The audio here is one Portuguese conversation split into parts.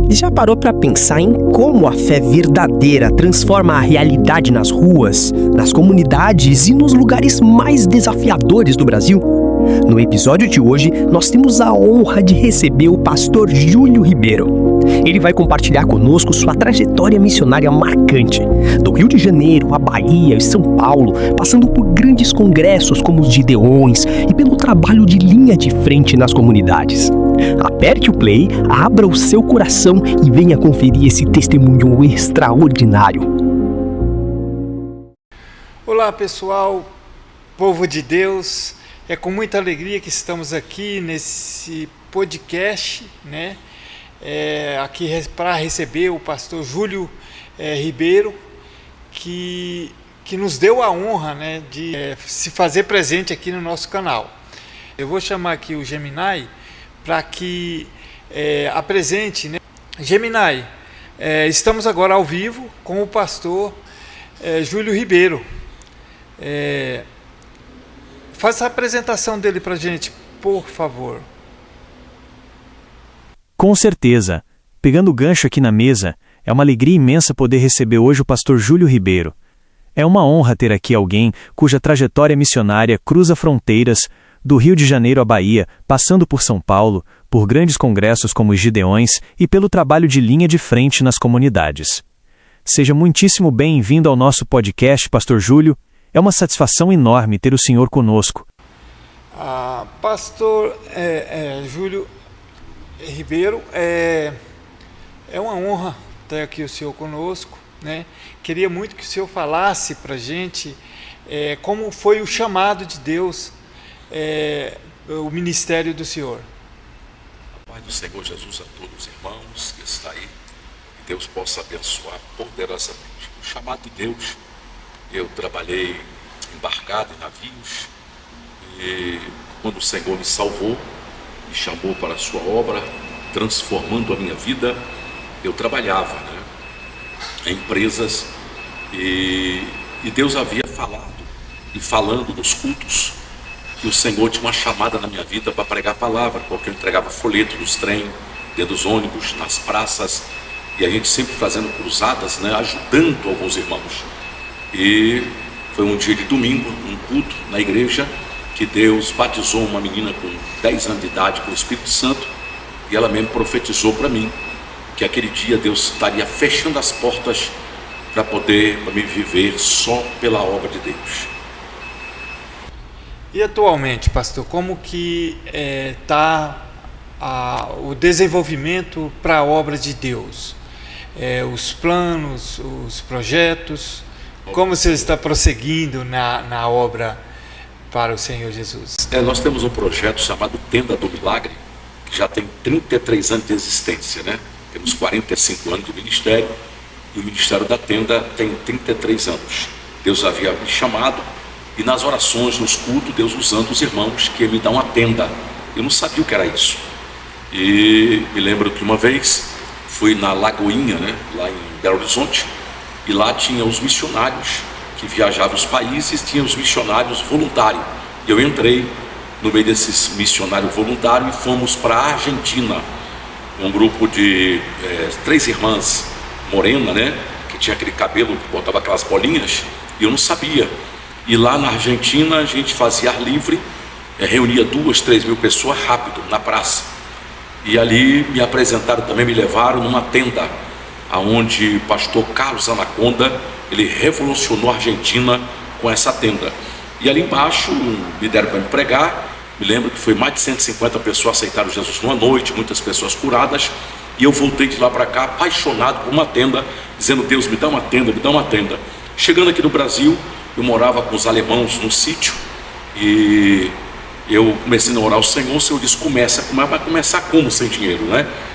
Já parou para pensar em como a fé verdadeira transforma a realidade nas ruas, nas comunidades e nos lugares mais desafiadores do Brasil? No episódio de hoje, nós temos a honra de receber o pastor Júlio Ribeiro. Ele vai compartilhar conosco sua trajetória missionária marcante, do Rio de Janeiro à Bahia e São Paulo, passando por grandes congressos como os Gideões e pelo trabalho de linha de frente nas comunidades. Aperte o play, abra o seu coração e venha conferir esse testemunho extraordinário. Olá pessoal, povo de Deus, é com muita alegria que estamos aqui nesse podcast, aqui para receber o pastor Júlio Ribeiro, que nos deu a honra de se fazer presente aqui no nosso canal. Eu vou chamar aqui o Gemini para que apresente. Gemini, estamos agora ao vivo com o pastor Júlio Ribeiro. Faça a apresentação dele para a gente, por favor. Com certeza. Pegando o gancho aqui na mesa, é uma alegria imensa poder receber hoje o pastor Júlio Ribeiro. É uma honra ter aqui alguém cuja trajetória missionária cruza fronteiras, do Rio de Janeiro à Bahia, passando por São Paulo, por grandes congressos como os Gideões e pelo trabalho de linha de frente nas comunidades. Seja muitíssimo bem-vindo ao nosso podcast, pastor Júlio. É uma satisfação enorme ter o senhor conosco. Pastor Júlio Ribeiro, é uma honra ter aqui o senhor conosco, Queria muito que o senhor falasse para a gente como foi o chamado de Deus, o ministério do senhor. A paz do Senhor Jesus a todos os irmãos que está aí, que Deus possa abençoar poderosamente. O chamado de Deus, eu trabalhei embarcado em navios, e quando o Senhor me salvou, me chamou para a sua obra, transformando a minha vida, eu trabalhava em empresas, e Deus havia falado e falando nos cultos que o Senhor tinha uma chamada na minha vida para pregar a palavra, porque eu entregava folheto nos trem, dentro dos ônibus, nas praças, e a gente sempre fazendo cruzadas, ajudando alguns irmãos. E foi um dia de domingo, um culto na igreja, que Deus batizou uma menina com 10 anos de idade com o Espírito Santo, e ela mesmo profetizou para mim que aquele dia Deus estaria fechando as portas para me viver só pela obra de Deus. E atualmente, pastor, como que está o desenvolvimento para a obra de Deus? Os planos, os projetos, como você está prosseguindo na obra para o Senhor Jesus? Nós temos um projeto chamado Tenda do Milagre, que já tem 33 anos de existência, Temos 45 anos de ministério, e o ministério da Tenda tem 33 anos. Deus havia me chamado, e nas orações, nos cultos, Deus usando os irmãos que me dão uma tenda. Eu não sabia o que era isso. E me lembro que uma vez fui na Lagoinha, lá em Belo Horizonte, e lá tinha os missionários que viajavam os países, tinha os missionários voluntários. E eu entrei no meio desses missionários voluntários e fomos para a Argentina. Um grupo de 3 irmãs morena, que tinha aquele cabelo que botava aquelas bolinhas, e eu não sabia. E lá na Argentina a gente fazia ar livre, reunia 2, 3 mil pessoas rápido na praça. E ali me apresentaram também, me levaram numa tenda, aonde o pastor Carlos Anaconda, ele revolucionou a Argentina com essa tenda. E ali embaixo me deram para me pregar. Me lembro que foi mais de 150 pessoas aceitaram Jesus numa noite, muitas pessoas curadas. E eu voltei de lá para cá apaixonado por uma tenda, dizendo: Deus, me dá uma tenda, me dá uma tenda. Chegando aqui no Brasil, eu morava com os alemãos num sítio, e eu comecei a orar ao Senhor. O Senhor disse: começa. Vai começar como sem dinheiro,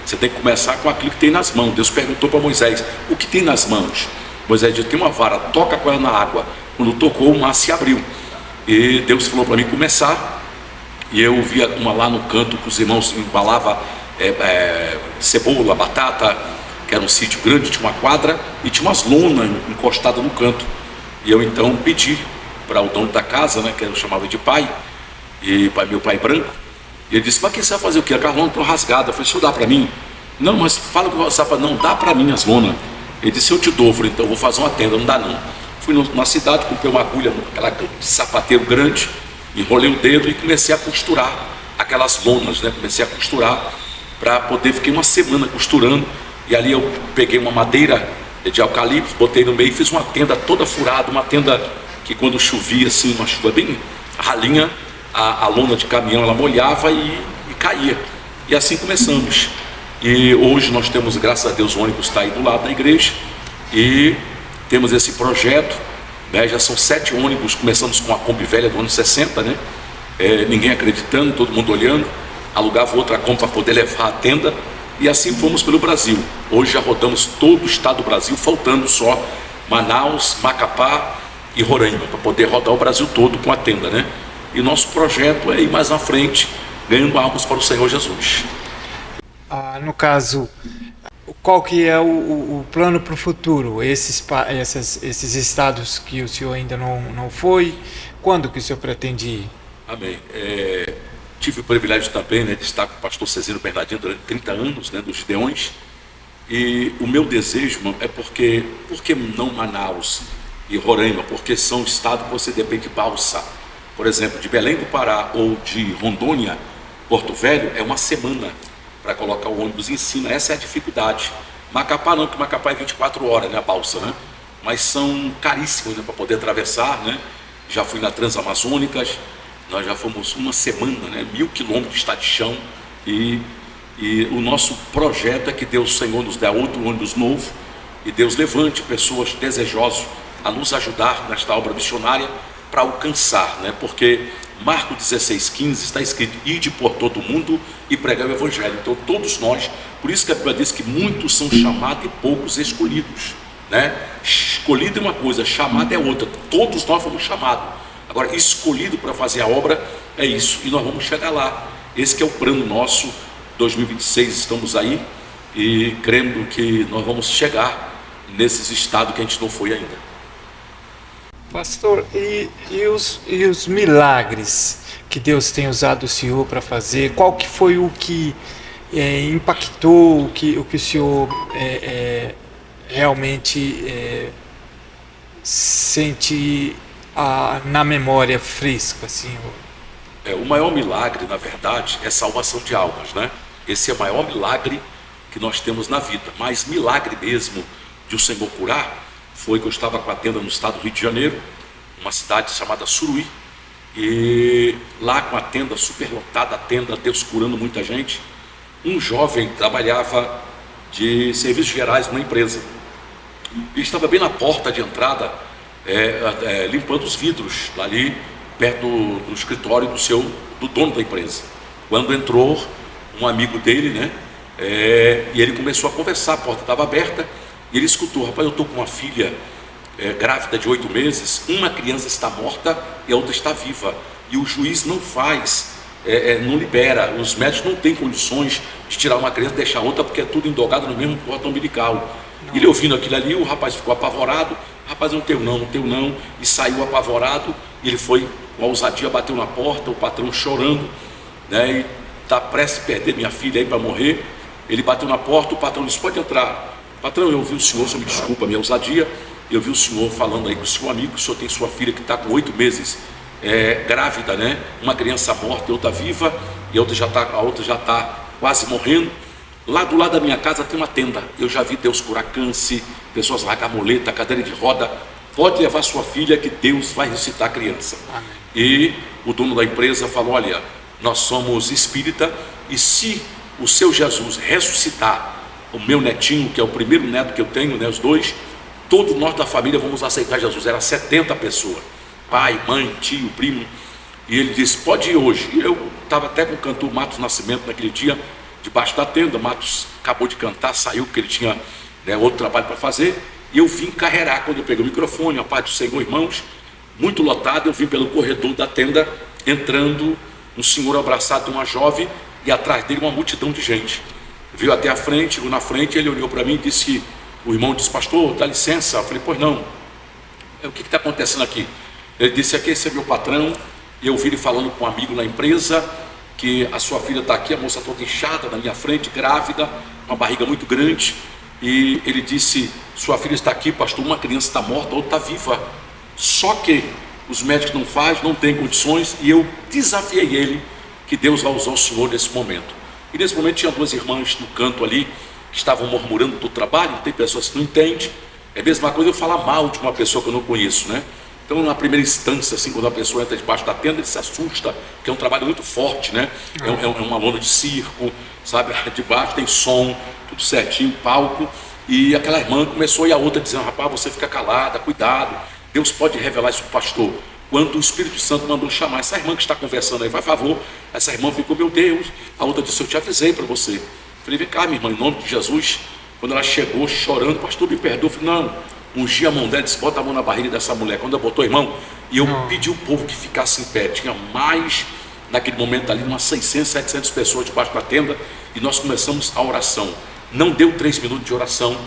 Você tem que começar com aquilo que tem nas mãos. Deus perguntou para Moisés: o que tem nas mãos? Moisés disse: tem uma vara, toca com ela na água. Quando tocou, o mar se abriu. E Deus falou para mim começar. E eu via uma lá no canto que os irmãos embalavam cebola, batata, que era um sítio grande, tinha uma quadra e tinha umas lonas encostadas no canto. E eu então pedi para o dono da casa, que eu chamava de pai, e meu pai branco, e ele disse: mas que você vai fazer o quê? A carlona está rasgada. Eu falei: se eu dar para mim. Não, mas fala com o Safra, não dá para mim as lonas. Ele disse, eu te dou. Eu falei, então eu vou fazer uma tenda, não dá não. Fui na cidade, comprei uma agulha, aquela sapateiro grande, enrolei o dedo e comecei a costurar aquelas lonas, né? Comecei a costurar para poder, fiquei uma semana costurando, e ali eu peguei uma madeira de eucalipto, botei no meio e fiz uma tenda toda furada, uma tenda que quando chovia, assim, uma chuva bem ralinha, a lona de caminhão ela molhava e caía. E assim começamos. E hoje nós temos, graças a Deus, o ônibus está aí do lado da igreja e temos esse projeto, né? Já são 7 ônibus, começamos com a Kombi velha do ano 60, né? Ninguém acreditando, todo mundo olhando, alugava outra Kombi para poder levar a tenda e assim fomos pelo Brasil. Hoje já rodamos todo o estado do Brasil, faltando só Manaus, Macapá e Roraima, para poder rodar o Brasil todo com a tenda, né? E nosso projeto é ir mais à frente, ganhando almas para o Senhor Jesus. No caso, qual que é o plano para o futuro? Esses estados que o senhor ainda não foi, quando que o senhor pretende ir? Amém. Tive o privilégio também, né, de estar com o pastor Cezino Bernardino durante 30 anos, né, dos Gideões. E o meu desejo, irmão, é por que não Manaus e Roraima? Porque são estados que você depende de balsa. Por exemplo, de Belém do Pará ou de Rondônia, Porto Velho, é uma semana para colocar o ônibus em cima. Essa é a dificuldade. Macapá não, porque Macapá é 24 horas, né, a balsa, né? Mas são caríssimos, né, para poder atravessar, né? Já fui na Transamazônicas, nós já fomos uma semana, né, 1000 quilômetros de estrada de chão, e o nosso projeto é que Deus, Senhor, nos dê outro ônibus novo e Deus levante pessoas desejosas a nos ajudar nesta obra missionária para alcançar, né? Porque Marcos 16,15 está escrito, ide por todo o mundo e pregar o evangelho. Então todos nós, por isso que a Bíblia diz que muitos são chamados e poucos escolhidos, né? Escolhido é uma coisa, chamado é outra. Todos nós fomos chamados. Agora, escolhido para fazer a obra é isso, e nós vamos chegar lá. Esse que é o plano nosso. 2026 estamos aí e crendo que nós vamos chegar nesses estados que a gente não foi ainda. Pastor, e os milagres que Deus tem usado o senhor para fazer? Qual que foi o que impactou, o que o senhor realmente sente na memória fresca, assim? O maior milagre, na verdade, é salvação de almas, né? Esse é o maior milagre que nós temos na vida. Mas milagre mesmo de o Senhor curar foi que eu estava com a tenda no estado do Rio de Janeiro, uma cidade chamada Suruí, e lá com a tenda superlotada, a tenda, Deus curando muita gente, um jovem trabalhava de serviços gerais numa empresa. Ele estava bem na porta de entrada, limpando os vidros ali perto do escritório do dono da empresa. Quando entrou um amigo dele, né? E ele começou a conversar, a porta estava aberta, e ele escutou, rapaz, eu estou com uma filha grávida de 8 meses, uma criança está morta e a outra está viva, e o juiz não faz, não libera, os médicos não têm condições de tirar uma criança e deixar outra, porque é tudo endogado no mesmo cordão umbilical. Ele ouvindo aquilo ali, o rapaz ficou apavorado, rapaz, não teu não, e saiu apavorado, e ele foi com ousadia, bateu na porta, o patrão chorando, né, e está prestes a perder minha filha aí para morrer. Ele bateu na porta, o patrão disse, pode entrar. Patrão, eu ouvi o senhor, me desculpa a minha ousadia, eu vi o senhor falando aí com o seu amigo, o senhor tem sua filha que está com 8 meses, grávida, né, uma criança morta e outra viva, e a outra já está quase morrendo. Lá do lado da minha casa tem uma tenda, eu já vi Deus curar câncer, pessoas largar muleta, cadeira de roda, pode levar sua filha que Deus vai ressuscitar a criança. Amém. E o dono da empresa falou, olha, nós somos espírita, e se o seu Jesus ressuscitar o meu netinho, que é o primeiro neto que eu tenho, né, os dois, todos nós da família vamos aceitar Jesus. Era 70 pessoas, pai, mãe, tio, primo, e ele disse, pode ir hoje. E eu estava até com o cantor Matos Nascimento naquele dia, debaixo da tenda. Matos acabou de cantar, saiu porque ele tinha, né, outro trabalho para fazer, e eu vim carregar. Quando eu peguei o microfone, a paz do Senhor, irmãos, muito lotado, eu vim pelo corredor da tenda, entrando, um senhor abraçado de uma jovem, e atrás dele uma multidão de gente. Veio até a frente, chegou na frente, ele olhou para mim e disse que, o irmão disse, pastor, dá licença. Eu falei, pois não. O que está acontecendo aqui? Ele disse, aqui esse é meu patrão, e eu vi ele falando com um amigo na empresa, que a sua filha está aqui, a moça toda inchada na minha frente, grávida, uma barriga muito grande, e ele disse: sua filha está aqui, pastor, uma criança está morta, outra está viva. Só que os médicos não têm condições, e eu desafiei ele que Deus vai usar o senhor nesse momento. E nesse momento tinha 2 irmãs no canto ali, que estavam murmurando do trabalho. Tem pessoas que não entendem. É a mesma coisa eu falar mal de uma pessoa que eu não conheço, né? Então, na primeira instância, assim, quando a pessoa entra debaixo da tenda, ele se assusta, porque é um trabalho muito forte, né? É uma lona de circo, sabe? Debaixo tem som, tudo certinho, palco. E aquela irmã começou, e a outra dizendo: rapaz, você fica calada, cuidado, Deus pode revelar isso para o pastor. Quando o Espírito Santo mandou chamar essa irmã que está conversando aí, vai, favor. Essa irmã ficou: meu Deus. A outra disse: eu te avisei para você. Falei: vem cá, minha irmã, em nome de Jesus. Quando ela chegou chorando: pastor, me perdoa. Eu falei: não, ungi a mão dela, disse: bota a mão na barriga dessa mulher. Quando ela botou, irmão, e eu pedi o povo que ficasse em pé. Tinha mais, naquele momento ali, umas 600, 700 pessoas debaixo da tenda, e nós começamos a oração. Não deu 3 minutos de oração,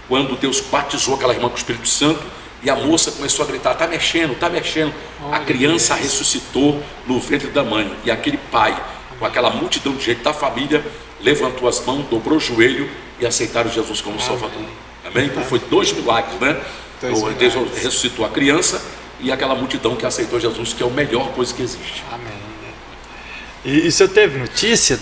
quando Deus batizou aquela irmã com o Espírito Santo, e a moça começou a gritar: está mexendo, está mexendo. A criança ressuscitou no ventre da mãe, e aquele pai, com aquela multidão de gente da família, levantou as mãos, dobrou o joelho e aceitaram Jesus como Salvador. Amém? Então foi 2 milagres, né? Deus ressuscitou a criança e aquela multidão que aceitou Jesus, que é a melhor coisa que existe. Amém. E o senhor teve notícia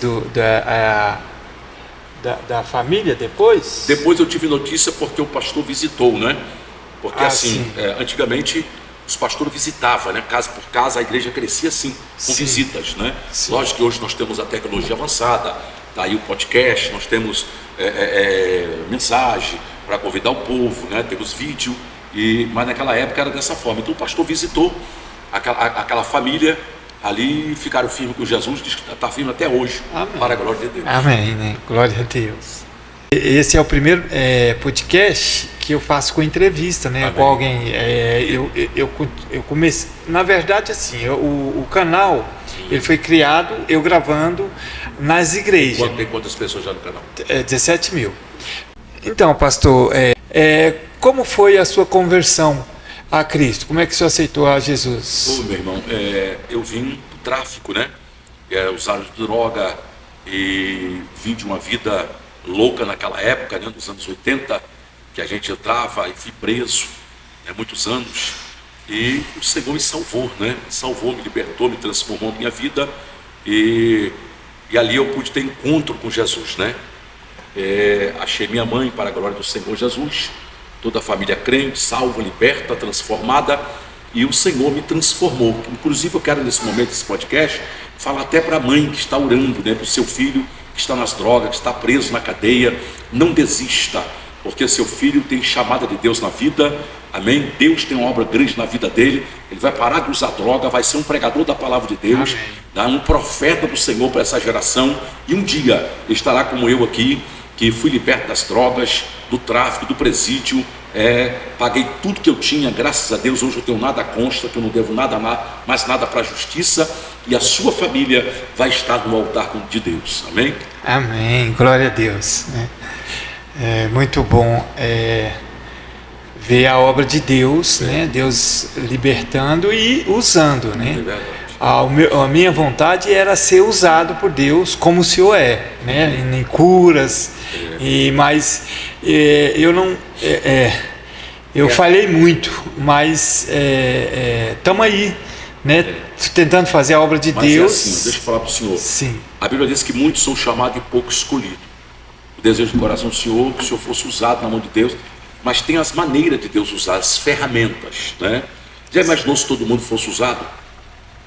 da família depois? Depois eu tive notícia porque o pastor visitou, né? Porque antigamente os pastores visitavam, né? Casa por casa, a igreja crescia assim, com visitas, né? Sim. Lógico que hoje nós temos a tecnologia avançada, tá aí o podcast, nós temos mensagem para convidar o povo, né? Temos vídeo, mas naquela época era dessa forma. Então o pastor visitou aquela família ali, ficaram firmes com Jesus, diz que está firme até hoje. Amém. Para a glória de Deus. Amém, né? Glória a Deus. Esse é o primeiro podcast que eu faço com entrevista, né? Amém. Com alguém. Eu comecei, na verdade, assim, o canal ele foi criado eu gravando nas igrejas. Tem quantas pessoas já no canal? 17 mil. Então, pastor, como foi a sua conversão a Cristo? Como é que o senhor aceitou a Jesus? Meu irmão, eu vim do tráfico, né? Usaram de droga e vim de uma vida louca naquela época, né, dos anos 80, que a gente entrava e fui preso, muitos anos, e o Senhor me salvou, né? Me salvou, me libertou, me transformou a minha vida, e ali eu pude ter encontro com Jesus, né? Achei minha mãe, para a glória do Senhor Jesus, toda a família crente, salva, liberta, transformada, e o Senhor me transformou. Inclusive eu quero nesse momento, desse podcast, falar até para a mãe que está orando, né, para o seu filho que está nas drogas, que está preso na cadeia. Não desista, porque seu filho tem chamada de Deus na vida, amém? Deus tem uma obra grande na vida dele, ele vai parar de usar droga, vai ser um pregador da palavra de Deus, um profeta do Senhor para essa geração, e um dia ele estará como eu aqui, que fui liberto das drogas, do tráfico, do presídio, paguei tudo que eu tinha, graças a Deus. Hoje eu tenho nada consta, que eu não devo mais nada para a justiça, e a sua família vai estar no altar de Deus, amém? Amém, glória a Deus, né? É muito bom ver a obra de Deus, né? Deus libertando e usando, né? É verdade. A minha vontade era ser usado por Deus como o Senhor né? Em curas, mas eu não... eu falei muito, mas estamos aí, né? Tentando fazer a obra de Deus. Assim, deixa eu falar para o senhor. Sim. A Bíblia diz que muitos são chamados e poucos escolhidos. O desejo do coração do Senhor, que o Senhor fosse usado na mão de Deus, mas tem as maneiras de Deus usar, as ferramentas, né? Já imaginou se todo mundo fosse usado?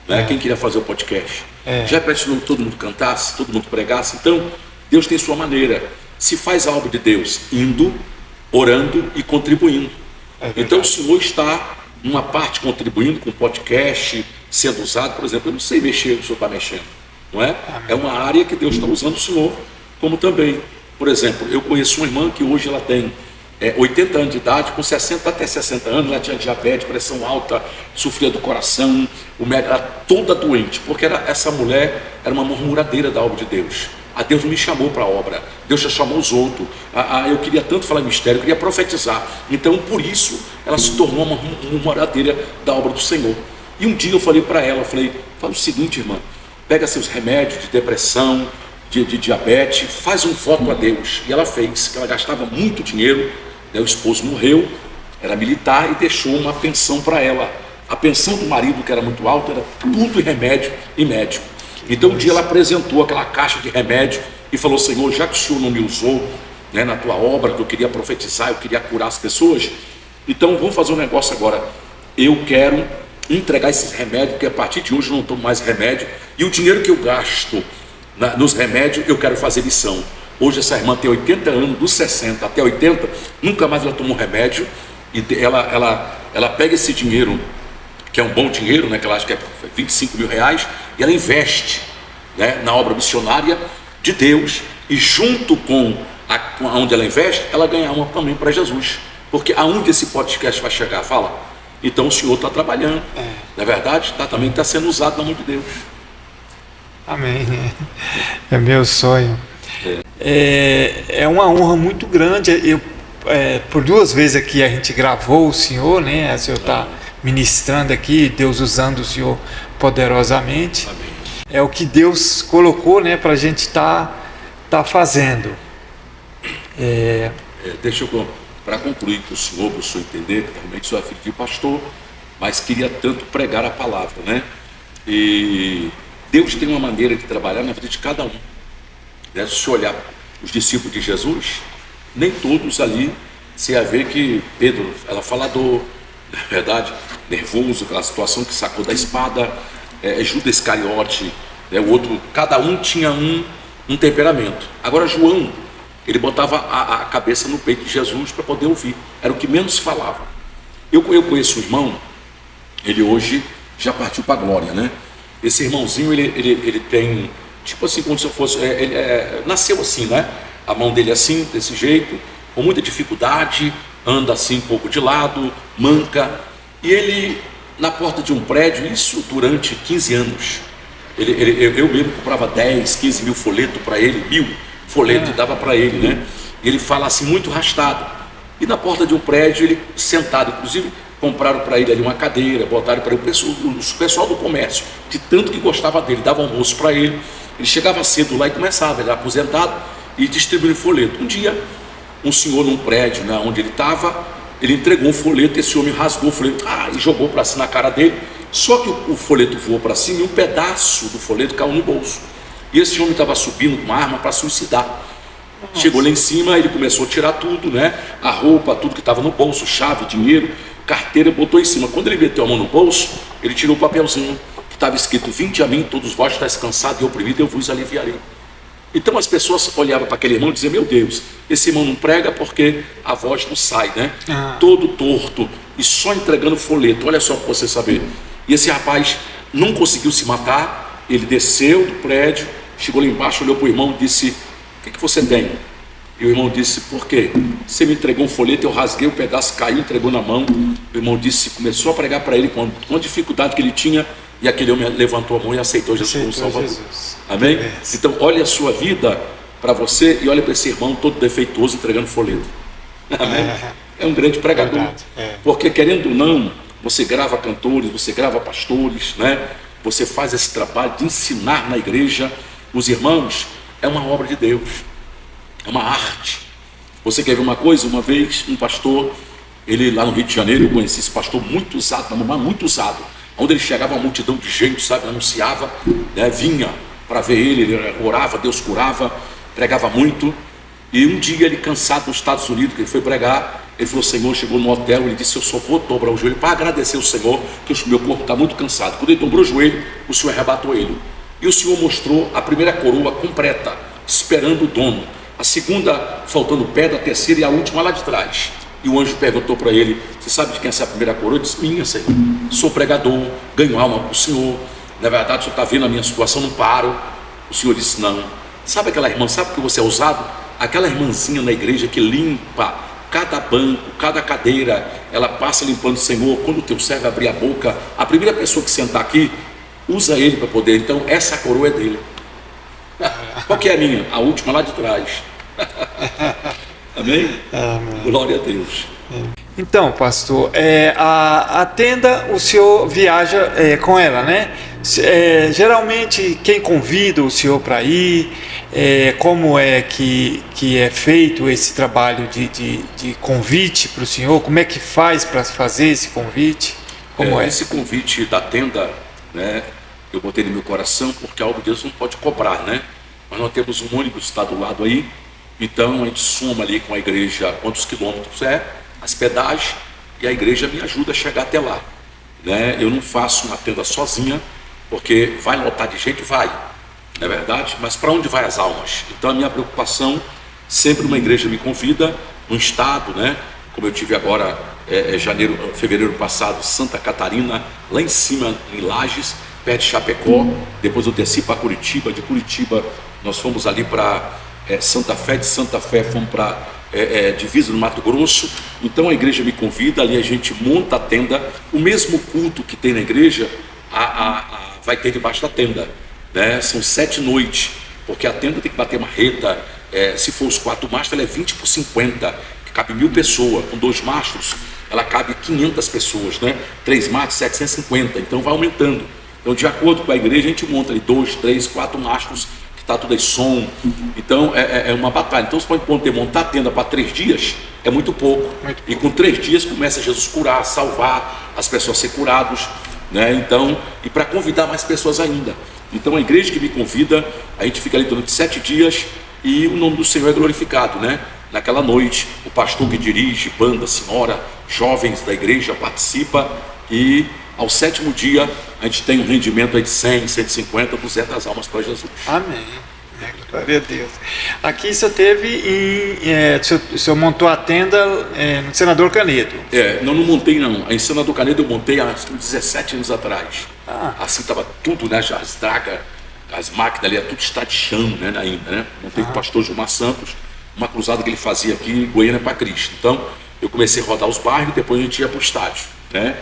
Né? Quem queria fazer o podcast? Já imaginou que todo mundo cantasse, todo mundo pregasse? Então, Deus tem sua maneira. Se faz a obra de Deus indo, orando e contribuindo. Então o Senhor está numa parte contribuindo com o podcast, sendo usado. Por exemplo, eu não sei mexer, o Senhor está mexendo, não é? É uma área que Deus está usando o Senhor, como também. Por exemplo, eu conheço uma irmã que hoje ela tem 80 anos de idade, com 60 até 60 anos, ela tinha diabetes, pressão alta, sofria do coração, o médico era toda doente, porque essa mulher era uma murmuradeira da obra de Deus. A Deus me chamou para a obra, Deus já chamou os outros. Eu queria tanto falar em mistério, eu queria profetizar. Então, por isso, ela se tornou uma murmuradeira da obra do Senhor. E um dia eu falei para ela, fala o seguinte, irmã, pega seus remédios de depressão, de diabetes, faz um voto a Deus. E ela fez, que ela gastava muito dinheiro, né? O esposo morreu, era militar e deixou uma pensão para ela. A pensão do marido, que era muito alta, era tudo em remédio e médico. Então um dia ela apresentou aquela caixa de remédio e falou: Senhor, já que o Senhor não me usou, né, na tua obra, que eu queria profetizar, eu queria curar as pessoas, então vamos fazer um negócio agora. Eu quero entregar esses remédios, porque a partir de hoje eu não tomo mais remédio, e o dinheiro que eu gasto nos remédios, eu quero fazer lição. Hoje essa irmã tem 80 anos, dos 60 até 80, nunca mais ela tomou remédio, e ela pega esse dinheiro, que é um bom dinheiro, né, que ela acha que é 25 mil reais, e ela investe, né, na obra missionária de Deus, e junto com onde ela investe, ela ganha uma também para Jesus. Porque aonde esse podcast vai chegar? Fala. Então o Senhor está trabalhando, não é verdade? Também está sendo usado na mão de Deus. Amém. É meu sonho. É uma honra muito grande. Por 2 vezes aqui a gente gravou o Senhor, né? O Senhor está ministrando aqui, Deus usando o Senhor poderosamente. Amém. É o que Deus colocou, né, para a gente estar fazendo. Deixa eu, para concluir com o senhor entender que realmente sou filho de pastor, mas queria tanto pregar a palavra, né? E Deus tem uma maneira de trabalhar na vida de cada um, né? Se você olhar os discípulos de Jesus, nem todos ali você ia ver que Pedro era falador, na verdade, nervoso, aquela situação que sacou da espada, Judas Iscariote, né? O outro, cada um tinha um temperamento. Agora João, ele botava a cabeça no peito de Jesus para poder ouvir, era o que menos falava. Eu conheço um irmão, ele hoje já partiu para a glória, né? Esse irmãozinho, ele tem, tipo assim, como se eu fosse, nasceu assim, né? A mão dele assim, desse jeito, com muita dificuldade, anda assim um pouco de lado, manca, e ele, na porta de um prédio, isso durante 15 anos, eu mesmo comprava 10, 15 mil folhetos para ele, 1000 folhetos e dava para ele, né? E ele fala assim, muito arrastado, e na porta de um prédio, ele sentado, inclusive compraram para ele ali uma cadeira, botaram para ele o pessoal do comércio, de tanto que gostava dele, dava almoço para ele, ele chegava cedo lá e começava, ele era aposentado e distribuindo folheto. Um dia, um senhor num prédio, né, onde ele estava, ele entregou um folheto, esse homem rasgou o folheto e jogou para cima na cara dele, só que o folheto voou para cima e um pedaço do folheto caiu no bolso. E esse homem estava subindo com uma arma para suicidar. Nossa. Chegou lá em cima, ele começou a tirar tudo, né? A roupa, tudo que estava no bolso, chave, dinheiro, carteira, botou em cima. Quando ele meteu a mão no bolso, ele tirou o papelzinho que estava escrito: vinde a mim, todos vós estáis cansados e oprimidos, eu vos aliviarei. Então as pessoas olhavam para aquele irmão e diziam: meu Deus, esse irmão não prega porque a voz não sai, né? Todo torto e só entregando folheto. Olha só para você saber. E esse rapaz não conseguiu se matar, ele desceu do prédio, chegou lá embaixo, olhou para o irmão e disse: o que você tem? E o irmão disse: por quê? Você me entregou um folheto, eu rasguei o pedaço, caiu, entregou na mão. O irmão disse, começou a pregar para ele com a dificuldade que ele tinha, e aquele homem levantou a mão e aceitou Jesus como Salvador. Jesus. Amém? Então olha a sua vida para você e olha para esse irmão todo defeituoso entregando folheto. Amém? É um grande pregador. Porque querendo ou não, você grava cantores, você grava pastores, né? Você faz esse trabalho de ensinar na igreja os irmãos. É uma obra de Deus, é uma arte. Você quer ver uma coisa? Uma vez um pastor, ele lá no Rio de Janeiro, eu conheci esse pastor muito usado, muito usado, onde ele chegava uma multidão de gente, sabe, anunciava, né, vinha para ver ele orava, Deus curava, pregava muito. E um dia ele, cansado nos Estados Unidos, que ele foi pregar, ele falou: Senhor, chegou no hotel, ele disse: eu só vou dobrar o joelho para agradecer o Senhor, que o meu corpo está muito cansado. Quando ele dobrou o joelho, o Senhor arrebatou ele. E o Senhor mostrou a primeira coroa completa, esperando o dono. A segunda faltando pedra, a terceira e a última lá de trás. E o anjo perguntou para ele: você sabe de quem é essa primeira coroa? Ele disse: minha, Senhor. Sou pregador, ganho alma para o Senhor. Na verdade, o Senhor está vendo a minha situação, não paro. O Senhor disse: não. Sabe aquela irmã, sabe que você é usado? Aquela irmãzinha na igreja que limpa cada banco, cada cadeira, ela passa limpando o Senhor. Quando o teu servo abrir a boca, a primeira pessoa que sentar aqui, usa ele para poder. Então essa coroa é dele. Qual que é a minha? A última lá de trás. Amém? Amém. Glória a Deus. Então, pastor, a tenda o senhor viaja com ela, né? Geralmente, quem convida o senhor para ir, como é que é feito esse trabalho de convite para o senhor? Como é que faz para fazer esse convite? Como é? Esse convite da tenda, né, eu botei no meu coração porque algo Deus não pode cobrar, né? Mas nós temos um ônibus que está do lado aí, então a gente soma ali com a igreja quantos quilômetros as pedágios, e a igreja me ajuda a chegar até lá, né? Eu não faço uma tenda sozinha, porque vai lotar de gente, vai, não é verdade? Mas para onde vai as almas? Então a minha preocupação, sempre uma igreja me convida, no estado, né? Como eu tive agora, fevereiro passado, Santa Catarina, lá em cima, em Lages, perto de Chapecó, depois eu desci para Curitiba, de Curitiba nós fomos ali para Santa Fé, de Santa Fé fomos para divisa no Mato Grosso. Então a igreja me convida, ali a gente monta a tenda, o mesmo culto que tem na igreja, vai ter debaixo da tenda, né? São 7 noites, porque a tenda tem que bater marreta, se for os 4 mastros, ela é 20 por 50, que cabe 1000 pessoas, com 2 mastros, ela cabe 500 pessoas, né? 3 mastros, 750, então vai aumentando. Então, de acordo com a igreja, a gente monta ali 2, 3, 4 mastros, tá tudo aí som, então é uma batalha. Então você pode poder montar a tenda para 3 dias, é muito pouco, e com 3 dias começa Jesus curar, salvar, as pessoas ser curados, né? Então, e para convidar mais pessoas ainda. Então a igreja que me convida, a gente fica ali durante 7 dias e o nome do Senhor é glorificado, né? Naquela noite, o pastor que dirige, banda, senhora, jovens da igreja participa, e ao 7º dia a gente tem um rendimento aí de 100, 150, 200 almas para Jesus. Amém. Glória a Deus. Aqui o senhor teve o senhor montou a tenda no Senador Canedo. Não montei não. Em Senador Canedo eu montei há 17 anos atrás. Assim estava tudo, né? Já as dragas, as máquinas ali, tudo está de chão, né? Ainda, né? Montei com o pastor Gilmar Santos, uma cruzada que ele fazia aqui em Goiânia para Cristo. Então eu comecei a rodar os bairros, depois a gente ia para o estádio, né?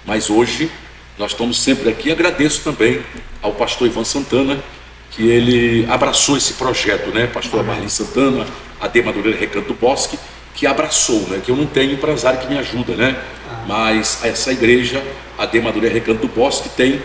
Mas hoje nós estamos sempre aqui. Agradeço também ao pastor Ivan Santana, que ele abraçou esse projeto, né? Pastor Marli Santana, a D. Madureira Recanto do Bosque, que abraçou, né? Que eu não tenho empresário que me ajuda, né? Mas essa igreja, a D. Madureira Recanto do Bosque, tem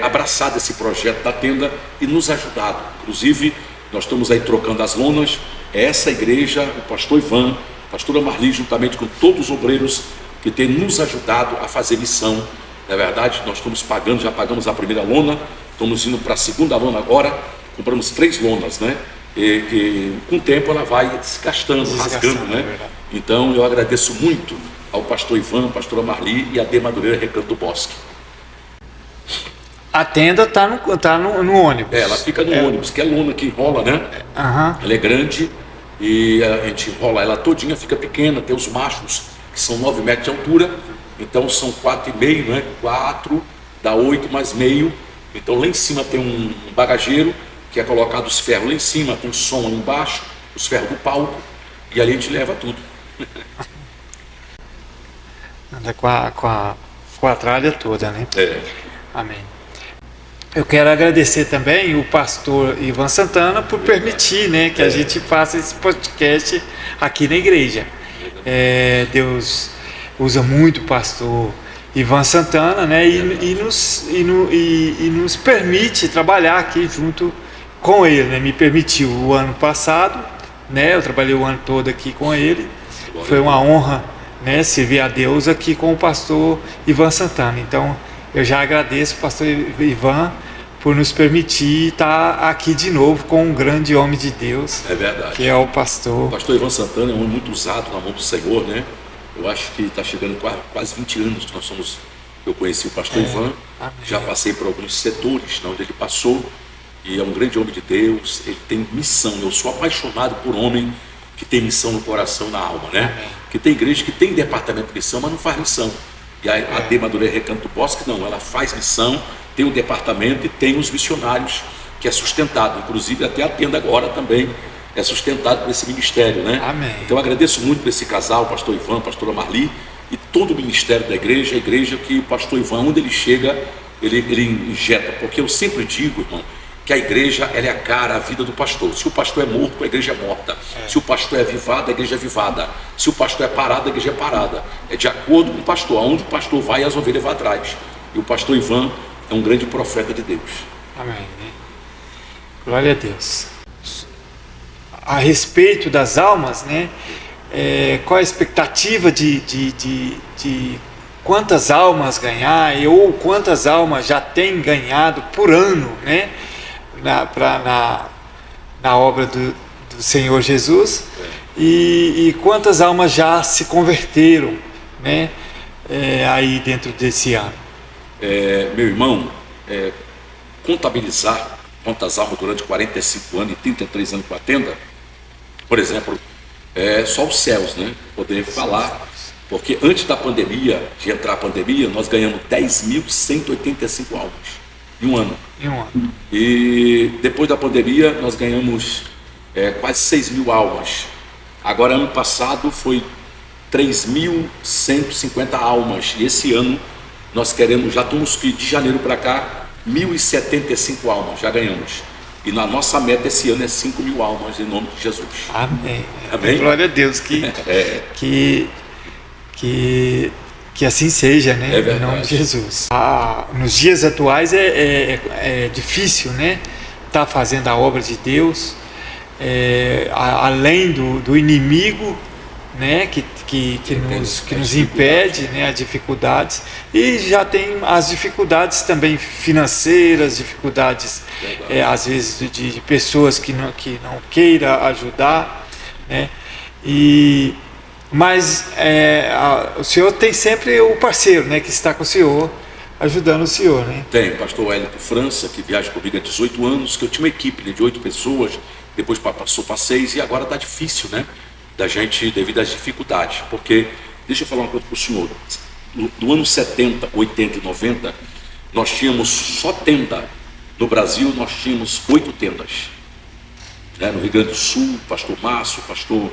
abraçado esse projeto da tenda e nos ajudado. Inclusive, nós estamos aí trocando as lonas. Essa igreja, o pastor Ivan, a pastora Marli, juntamente com todos os obreiros que têm nos ajudado a fazer missão. Na verdade, nós estamos pagando, já pagamos a primeira lona, estamos indo para a segunda lona agora, compramos 3 lonas, né? E com o tempo ela vai desgastando, rasgando, né? Então eu agradeço muito ao pastor Ivan, a pastora Marli e a D. Madureira Recanto do Bosque. A tenda está no ônibus. Ela fica no ônibus, que é lona que enrola, né? Ela é grande e a gente enrola ela todinha, fica pequena, tem os mastros que são 9 metros de altura, então são 4,5, né? 4, dá 8 mais meio. Então lá em cima tem um bagageiro, que é colocado os ferros lá em cima, tem som lá embaixo, os ferros do palco, e ali a gente leva tudo. Anda com a tralha toda, né? Amém. Eu quero agradecer também o pastor Ivan Santana por permitir, né, que a gente faça esse podcast aqui na igreja. Deus usa muito o pastor Ivan Santana, né, e nos permite trabalhar aqui junto com ele, né? Me permitiu o ano passado, né? Eu trabalhei o ano todo aqui com ele. Foi uma honra, né, servir a Deus aqui com o pastor Ivan Santana. Então eu já agradeço o pastor Ivan por nos permitir estar aqui de novo com um grande homem de Deus. É verdade. Que é o pastor. O pastor Ivan Santana é um homem muito usado na mão do Senhor, né? Eu acho que está chegando quase 20 anos que eu conheci o pastor Ivan. Amém. Já passei por alguns setores onde ele passou, e é um grande homem de Deus. Ele tem missão. Eu sou apaixonado por homem que tem missão no coração, na alma, né? Amém. Que tem igreja que tem departamento de missão, mas não faz missão. E a D. Madureira Recanto do Bosque não, ela faz missão, tem o departamento e tem os missionários, que é sustentado. Inclusive até a tenda agora também é sustentado por esse ministério, né? Amém. Então eu agradeço muito por esse casal, o pastor Ivan, a pastora Marli, e todo o ministério da igreja, a igreja que o pastor Ivan, onde ele chega, ele injeta. Porque eu sempre digo, irmão, que a igreja ela é a cara, a vida do pastor. Se o pastor é morto, a igreja é morta. Se o pastor é avivado, a igreja é avivada. Se o pastor é parado, a igreja é parada. É de acordo com o pastor. Aonde o pastor vai, as ovelhas vão atrás. E o pastor Ivan é um grande profeta de Deus. Amém. Glória a Deus. A respeito das almas, né? Qual a expectativa de quantas almas ganhar, ou quantas almas já tem ganhado por ano, né? Na obra do Senhor Jesus, e quantas almas já se converteram, né? Aí dentro desse ano. Meu irmão, contabilizar quantas almas durante 45 anos e 33 anos com a tenda, por exemplo, só os céus, né? Poder falar, porque antes da pandemia, de entrar a pandemia, nós ganhamos 10.185 almas em um ano. E depois da pandemia, nós ganhamos quase 6.000 almas. Agora, ano passado, foi 3.150 almas. E esse ano, nós queremos, já estamos de janeiro para cá, 1.075 almas, já ganhamos. E na nossa meta esse ano é 5.000 almas, em nome de Jesus. Amém. Amém? Glória a Deus, que assim seja, né? É verdade. Em nome de Jesus. Nos dias atuais é difícil, né? Tá fazendo a obra de Deus, além do inimigo, né? Que nos impede, né? As dificuldades, e já tem as dificuldades também financeiras, dificuldades às vezes de pessoas que não queira ajudar, né? Mas o senhor tem sempre o parceiro, né, que está com o senhor, ajudando o senhor, né? Tem, pastor Wellington França, que viaja comigo há 18 anos, que eu tinha uma equipe de 8 pessoas, depois passou para 6, e agora está difícil, né, da gente, devido às dificuldades, porque, deixa eu falar uma coisa para o senhor, do ano 70, 80 e 90, nós tínhamos só tenda, no Brasil nós tínhamos 8 tendas, né, no Rio Grande do Sul, pastor Márcio, pastor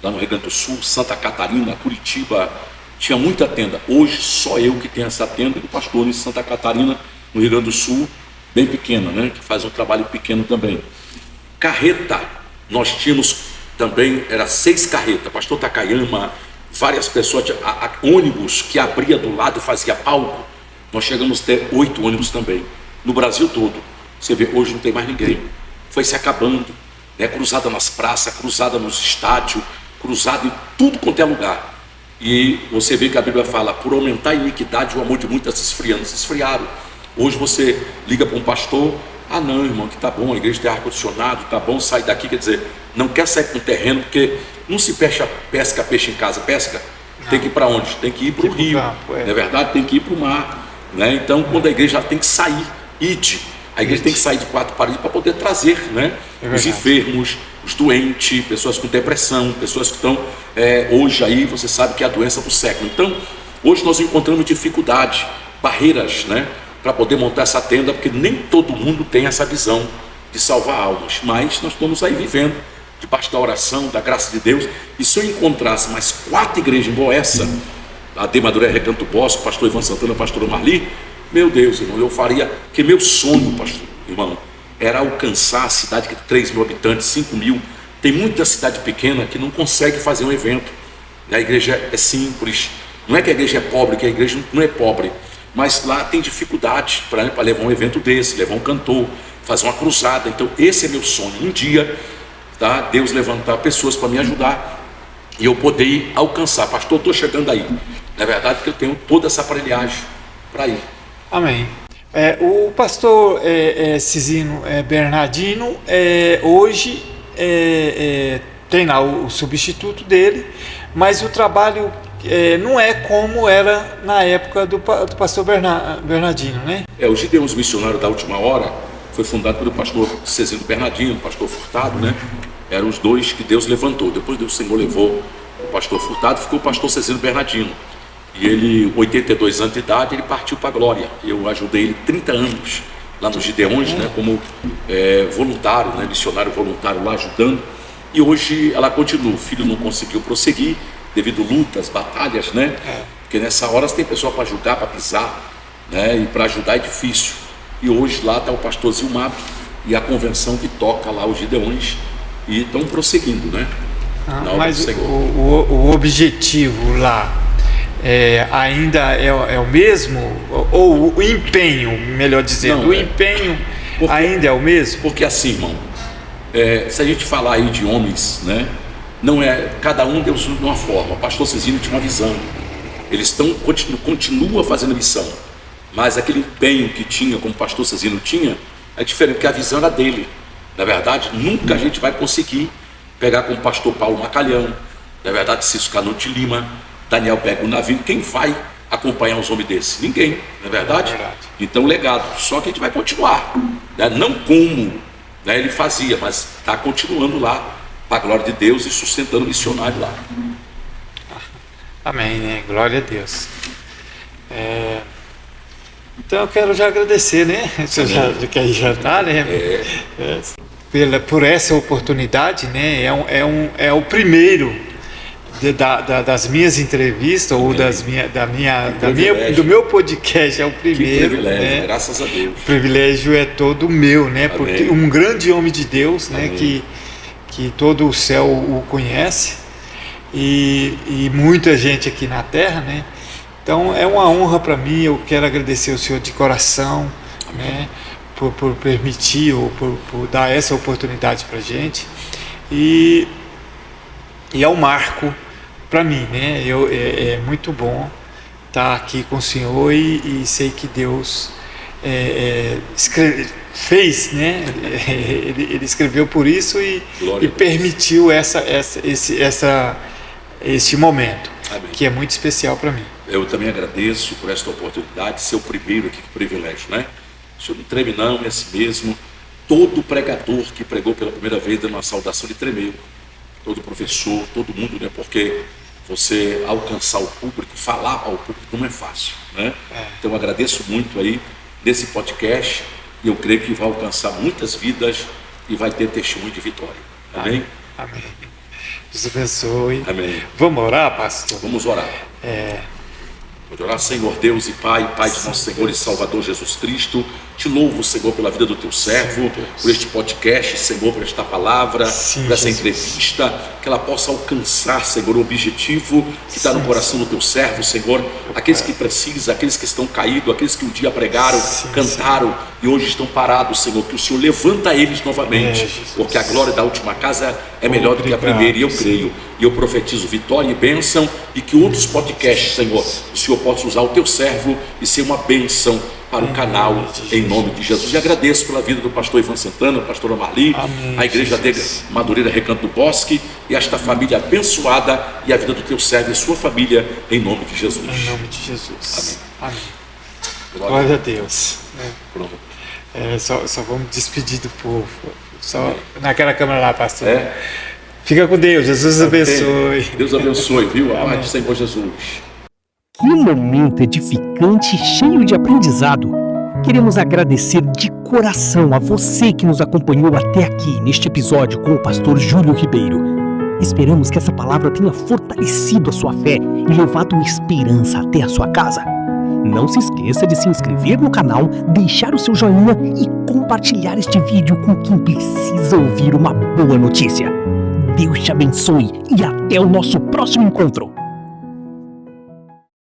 lá no Rio Grande do Sul, Santa Catarina, Curitiba, tinha muita tenda. Hoje só eu que tenho essa tenda, e o pastor em Santa Catarina, no Rio Grande do Sul, bem pequena, né? Que faz um trabalho pequeno também. Carreta, nós tínhamos também, era 6 carretas, pastor Takayama, várias pessoas, ônibus que abria do lado e fazia palco, nós chegamos a ter 8 ônibus também, no Brasil todo. Você vê, hoje não tem mais ninguém, foi se acabando, né? Cruzada nas praças, cruzada nos estádios, cruzado em tudo quanto é lugar. E você vê que a Bíblia fala, por aumentar a iniquidade, o amor de muitos está se esfriando. Se esfriaram. Hoje você liga para um pastor, não, irmão, que tá bom, a igreja tem ar-condicionado, tá bom, sai daqui. Quer dizer, não quer sair para um terreno, porque não se pesca peixe em casa, pesca. Não. Tem que ir para onde? Tem que ir para o rio, não é verdade? Tem que ir para o mar, né? Então, quando a igreja tem que sair, a igreja tem que sair de 4 paredes para poder trazer, né? Os enfermos, os doentes, pessoas com depressão, pessoas que estão hoje aí, você sabe que é a doença do século. Então, hoje nós encontramos dificuldade, barreiras, né? Para poder montar essa tenda, porque nem todo mundo tem essa visão de salvar almas, mas nós estamos aí vivendo, debaixo da oração, da graça de Deus. E se eu encontrasse mais 4 igrejas igual essa, a de Madureira, Recanto Bosco, pastor Ivan Santana, pastor Marli, meu Deus, irmão, eu faria, que meu sonho, pastor, irmão, era alcançar a cidade que tem 3.000 habitantes, 5.000. Tem muita cidade pequena que não consegue fazer um evento. A igreja é simples, não é que a igreja é pobre, que a igreja não é pobre, mas lá tem dificuldade para levar um evento desse, levar um cantor, fazer uma cruzada. Então esse é meu sonho, um dia, tá, Deus levantar pessoas para me ajudar e eu poder alcançar. Pastor, estou chegando aí. Na verdade que eu tenho toda essa aparelhagem para ir. Amém. O pastor Cisino Bernardino hoje tem lá o substituto dele, mas o trabalho não é como era na época do pastor Bernardino, né? O Gideões Missionários da Última Hora foi fundado pelo pastor Cisino Bernardino, pastor Furtado, né? Eram os dois que Deus levantou. Depois o Senhor levou o pastor Furtado, ficou o pastor Cisino Bernardino. E ele, 82 anos de idade, ele partiu para a glória. Eu ajudei ele 30 anos lá nos Gideões, né, como voluntário, né, missionário voluntário lá ajudando. E hoje ela continua. O filho não conseguiu prosseguir devido a lutas, batalhas, né? Porque nessa hora você tem pessoa para julgar, para pisar, né? E para ajudar é difícil. E hoje lá está o pastor Zilmar, e a convenção que toca lá os Gideões e estão prosseguindo, né? Mas o objetivo lá ainda é o mesmo? Ou o empenho, melhor dizendo, Não, o empenho ainda é o mesmo? Porque assim, irmão, se a gente falar aí de homens, né? Não é, cada um deu de uma forma. O pastor Cezinho tinha uma visão. Eles continuam fazendo missão. Mas aquele empenho que tinha, como o pastor Cezinho tinha, é diferente, porque a visão era dele. Na verdade, nunca a gente vai conseguir pegar com o pastor Paulo Macalhão, na verdade, Cício Canuto de Lima, Daniel Bego Navio. Quem vai acompanhar uns homens desses? Ninguém, não é verdade? É verdade. Então, legado. Só que a gente vai continuar, né? Não como, né, ele fazia, mas está continuando lá, para a glória de Deus, e sustentando o missionário lá. Amém, né? Glória a Deus. Então eu quero já agradecer, né? Você já está, né? Por essa oportunidade, né? É o primeiro das minhas entrevistas ou do meu podcast, é o primeiro. Que privilégio, né? Graças a Deus. O privilégio é todo meu, né? Porque um grande homem de Deus, né? Que todo o céu o conhece e muita gente aqui na terra, né? Então é uma honra para mim. Eu quero agradecer o Senhor de coração, né? Por permitir ou por dar essa oportunidade para a gente, e é um marco para mim, né? É muito bom estar aqui com o Senhor e sei que Deus fez, né? Ele escreveu por isso e permitiu este momento. Amém. Que é muito especial para mim. Eu também agradeço por esta oportunidade, ser o primeiro aqui, que privilégio, né? O senhor não treme não, é assim mesmo. Todo pregador que pregou pela primeira vez dando uma saudação, ele tremeu. Todo professor, todo mundo, né? Porque você alcançar o público, falar ao público não é fácil, né? Então eu agradeço muito aí desse podcast e eu creio que vai alcançar muitas vidas e vai ter testemunho de vitória. Amém? Amém. Deus abençoe. Amém. Vamos orar, pastor? Vamos orar. Vamos orar. Senhor Deus e Pai de nosso Senhor e Salvador Jesus Cristo, te louvo, Senhor, pela vida do teu servo, por este podcast, Senhor, por esta palavra, por essa entrevista, que ela possa alcançar, Senhor, o objetivo que está no coração do teu servo, Senhor, aqueles que precisam, aqueles que estão caídos, aqueles que um dia pregaram, cantaram e hoje estão parados, Senhor, que o Senhor levanta eles novamente, porque a glória da última casa é melhor do que a primeira, e eu creio, e eu profetizo vitória e bênção, e que outros podcasts, Senhor, o Senhor possa usar o teu servo e ser uma bênção para o canal, em nome de Jesus. E agradeço pela vida do pastor Ivan Santana, da pastora Marli, a igreja de Madureira Recanto do Bosque, e esta família abençoada, e a vida do teu servo e sua família, em nome de Jesus. Em nome de Jesus. Amém. Glória Glória a Deus. Pronto. Só vamos despedir do povo. Só naquela câmera lá, pastor. Fica com Deus. Jesus abençoe. Deus abençoe, viu? A paz do Senhor Jesus. Que momento edificante, cheio de aprendizado. Queremos agradecer de coração a você que nos acompanhou até aqui neste episódio com o pastor Júlio Ribeiro. Esperamos que essa palavra tenha fortalecido a sua fé e levado esperança até a sua casa. Não se esqueça de se inscrever no canal, deixar o seu joinha e compartilhar este vídeo com quem precisa ouvir uma boa notícia. Deus te abençoe e até o nosso próximo encontro.